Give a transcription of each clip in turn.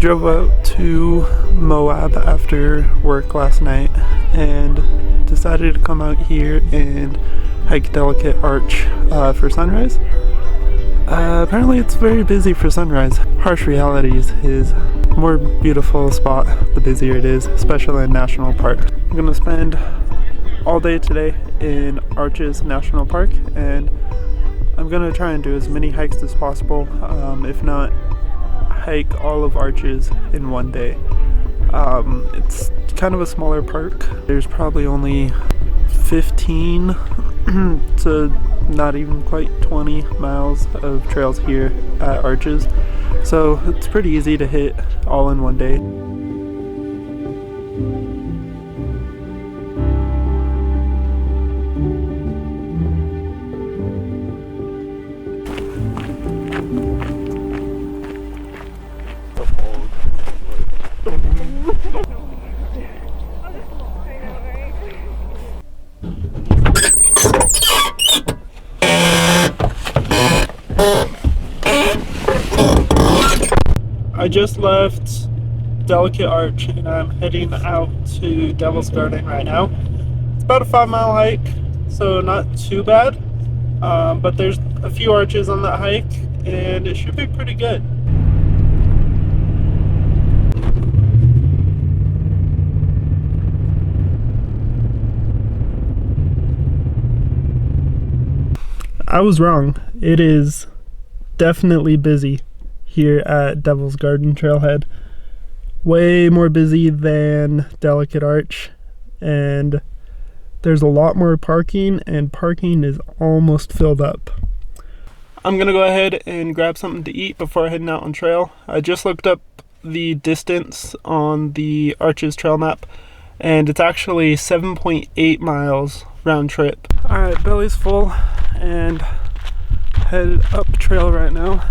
drove out to Moab after work last night and decided to come out here and hike Delicate Arch for sunrise. Apparently it's very busy for sunrise. Harsh realities is more beautiful spot the busier it is, especially in National Park. I'm gonna spend all day today in Arches National Park, and I'm gonna try and do as many hikes as possible, if not hike all of Arches in one day. It's kind of a smaller park. There's probably only 15 to not even quite 20 miles of trails here at Arches, so it's pretty easy to hit all in one day. I just left Delicate Arch and I'm heading out to Devil's Garden right now. It's about a 5-mile hike, so not too bad, but there's a few arches on that hike and it should be pretty good. I was wrong. It is definitely busy here at Devil's Garden Trailhead. Way more busy than Delicate Arch, and there's a lot more parking, and parking is almost filled up. I'm gonna go ahead and grab something to eat before heading out on trail. I just looked up the distance on the Arches trail map, and it's actually 7.8 miles round trip. Alright, belly's full and headed up trail right now.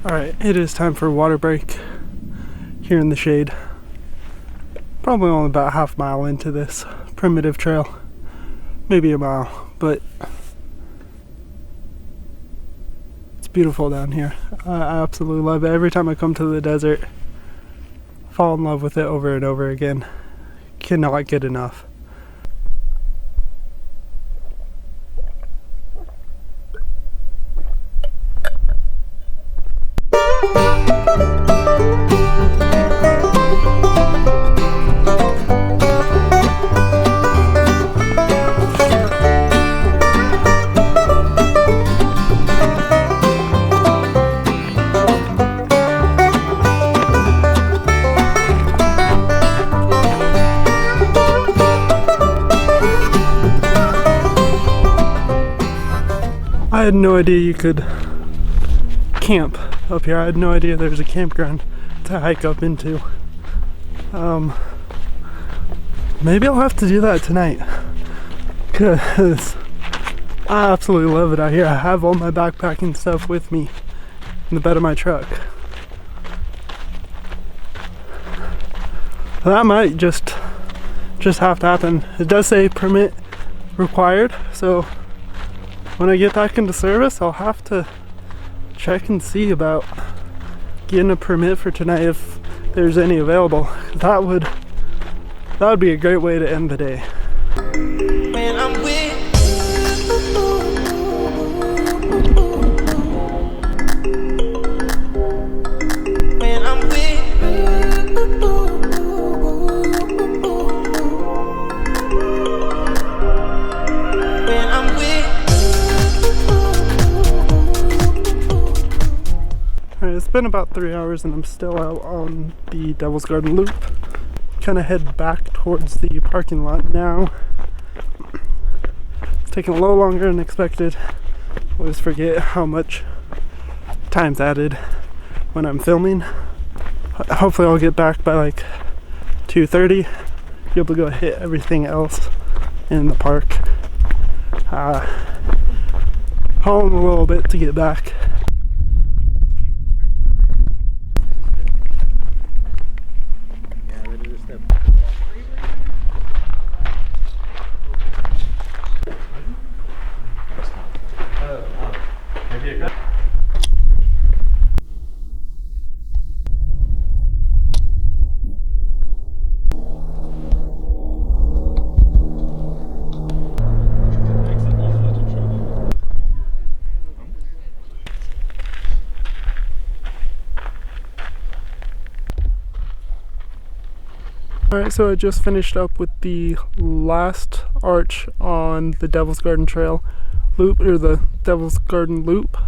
Alright, it is time for a water break here in the shade. Probably only about half mile into this primitive trail. Maybe a mile, but it's beautiful down here. I absolutely love it. Every time I come to the desert, I fall in love with it over and over again. Cannot get enough. I had no idea you could camp up here. I had no idea there was a campground to hike up into. Maybe I'll have to do that tonight, because I absolutely love it out here. I have all my backpacking stuff with me in the bed of my truck. That might just have to happen. It does say permit required, so when I get back into service, I'll have to check and see about getting a permit for tonight if there's any available. That would be a great way to end the day. When I'm with It's been about 3 hours and I'm still out on the Devil's Garden Loop. Kind of head back towards the parking lot now. It's taking a little longer than expected. Always forget how much time's added when I'm filming. Hopefully I'll get back by like 2:30, be able to go hit everything else in the park. Home a little bit to get back. Alright, so I just finished up with the last arch on the Devil's Garden Trail loop, or the Devil's Garden loop.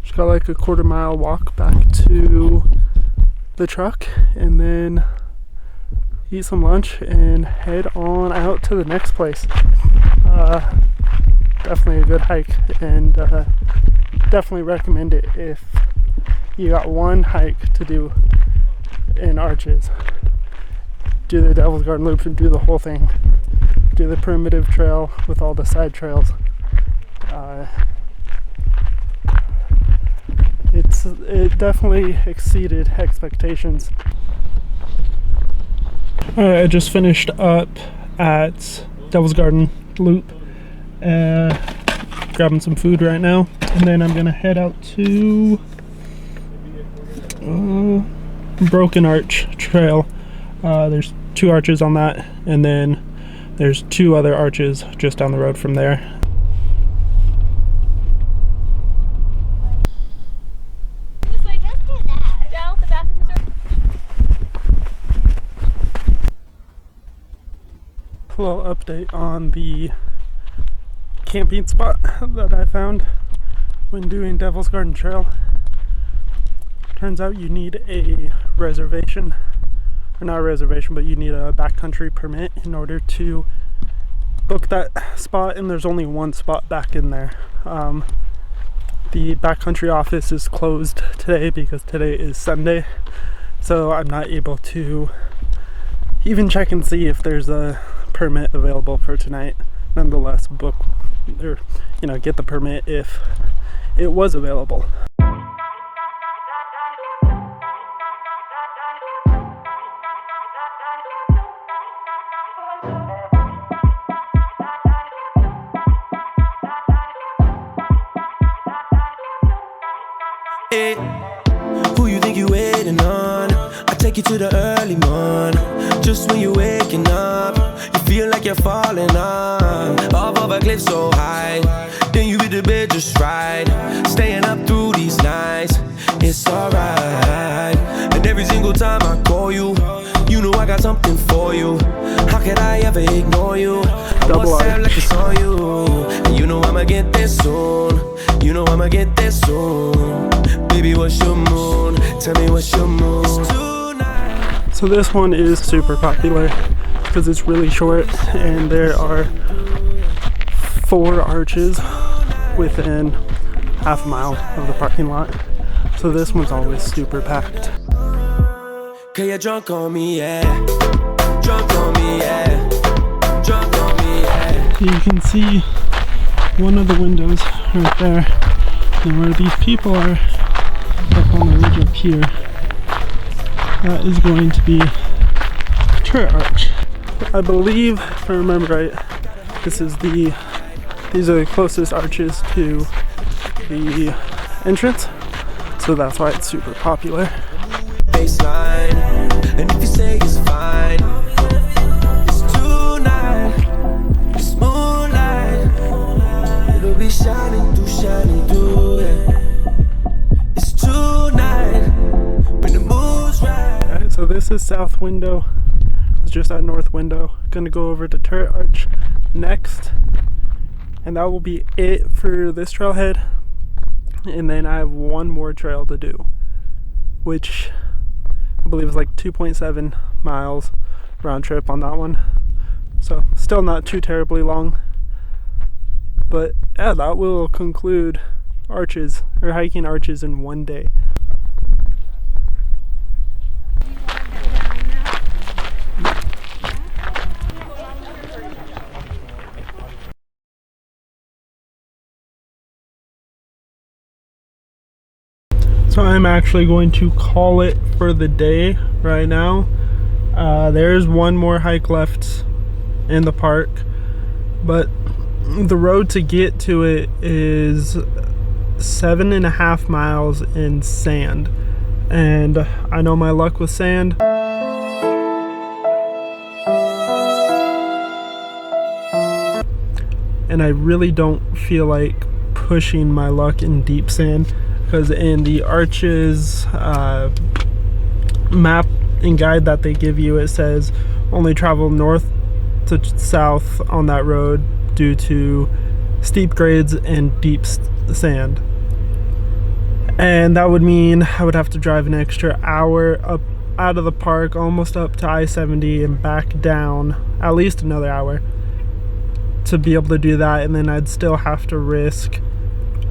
Just got like a quarter-mile walk back to the truck, and then eat some lunch and head on out to the next place. Definitely a good hike, and definitely recommend it if you got one hike to do in Arches. Do the Devil's Garden Loop and do the whole thing. Do the primitive trail with all the side trails. It definitely exceeded expectations. Alright, I just finished up at Devil's Garden Loop, grabbing some food right now, and then I'm gonna head out to Broken Arch Trail. There's 2 arches on that, and then there's 2 other arches just down the road from there. A little update on the camping spot that I found when doing Devil's Garden Trail. Turns out you need a reservation, or not a reservation, but you need a backcountry permit in order to book that spot, and there's only one spot back in there. The backcountry office is closed today because today is Sunday, so I'm not able to even check and see if there's a permit available for tonight. Nonetheless, book, or get the permit if it was available. Hey, who you think you waiting on? I take you to the early morn. Just when you're waking up, you feel like you're falling off of a cliff so high. Then you hit the bed just right, staying up through these nights. It's alright. And every single time I call you, you know I got something for you. How could I ever ignore you? I WhatsApp like it's on you. And you know I'ma get there soon. You know I'ma get there soon. Baby, what's your mood? Tell me what's your mood. So this one is super popular because it's really short, and there are 4 arches within half a mile of the parking lot. So this one's always super packed. Cause you're drunk on me, yeah. Drunk on me, yeah. Drunk on me, yeah. You can see one of the windows right there, and where these people are up on the ridge up here, that is going to be a turret arch. I believe, if I remember right, these are the closest arches to the entrance, so that's why it's super popular. Baseline, and if you say it's fine, it's tonight, it's moonlight, it'll be shining through, yeah. It's tonight, when the moon's right. Alright, so this is south window. It's just at north window. Gonna go over to turret arch next, and that will be it for this trailhead. And then I have one more trail to do, which I believe is like 2.7 miles round trip on that one. So still not too terribly long. But yeah, that will conclude arches, or hiking arches in one day. So I'm actually going to call it for the day right now. There's one more hike left in the park, but the road to get to it is 7.5 miles in sand, and I know my luck with sand. And I really don't feel like pushing my luck in deep sand, because in the Arches map and guide that they give you, it says only travel north to south on that road due to steep grades and deep sand. And that would mean I would have to drive an extra hour up out of the park, almost up to I-70 and back down, at least another hour to be able to do that. And then I'd still have to risk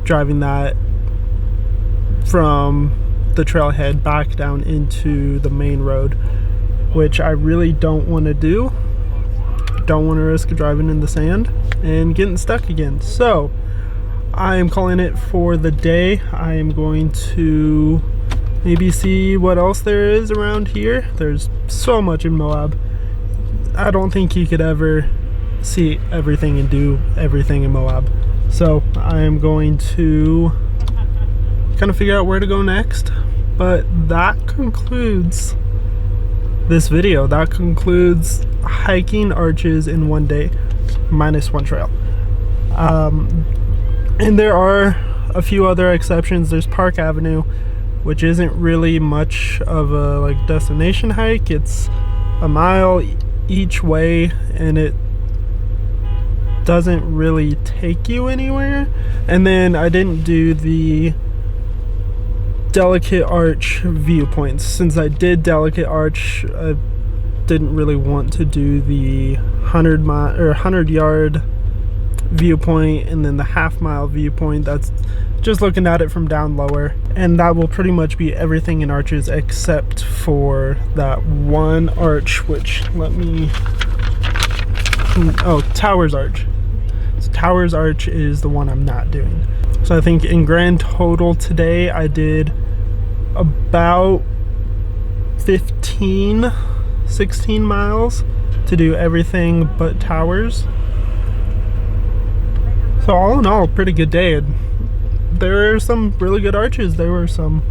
driving that from the trailhead back down into the main road, which I really don't want to do. Don't want to risk driving in the sand and getting stuck again. So I am calling it for the day. I am going to maybe see what else there is around here. There's so much in Moab. I don't think you could ever see everything and do everything in Moab. So I am going to kind of figure out where to go next. But that concludes this video. That concludes hiking Arches in one day, minus one trail. And there are a few other exceptions. There's Park Avenue, which isn't really much of a like destination hike. It's a mile each way, and it doesn't really take you anywhere. And then I didn't do the Delicate Arch viewpoints. Since I did Delicate Arch, I didn't really want to do the 100-yard viewpoint and then the half-mile viewpoint. That's just looking at it from down lower, and that will pretty much be everything in Arches except for that one arch, which Towers Arch. So Towers Arch is the one I'm not doing. So I think in grand total today I did about 16 miles to do everything but Towers. So all in all, pretty good day. There are some really good arches. There were some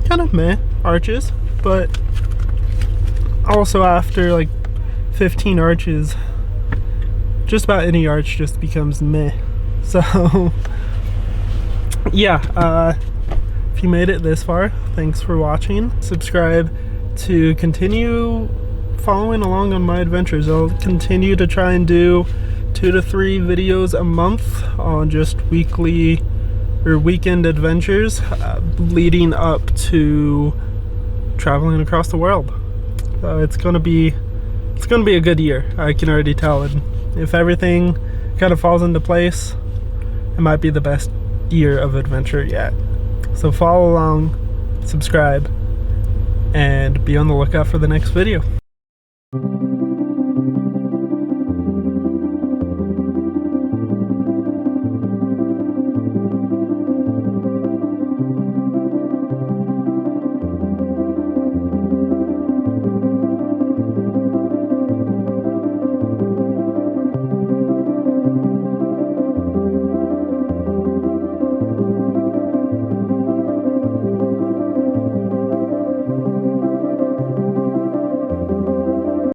kind of meh arches, but also after like 15 arches, just about any arch just becomes meh. So yeah, if you made it this far, thanks for watching. Subscribe to continue following along on my adventures. I'll continue to try and do 2 to 3 videos a month on just weekly or weekend adventures leading up to traveling across the world. So it's gonna be a good year, I can already tell. And if everything kind of falls into place, it might be the best year of adventure yet. So follow along, subscribe, and be on the lookout for the next video.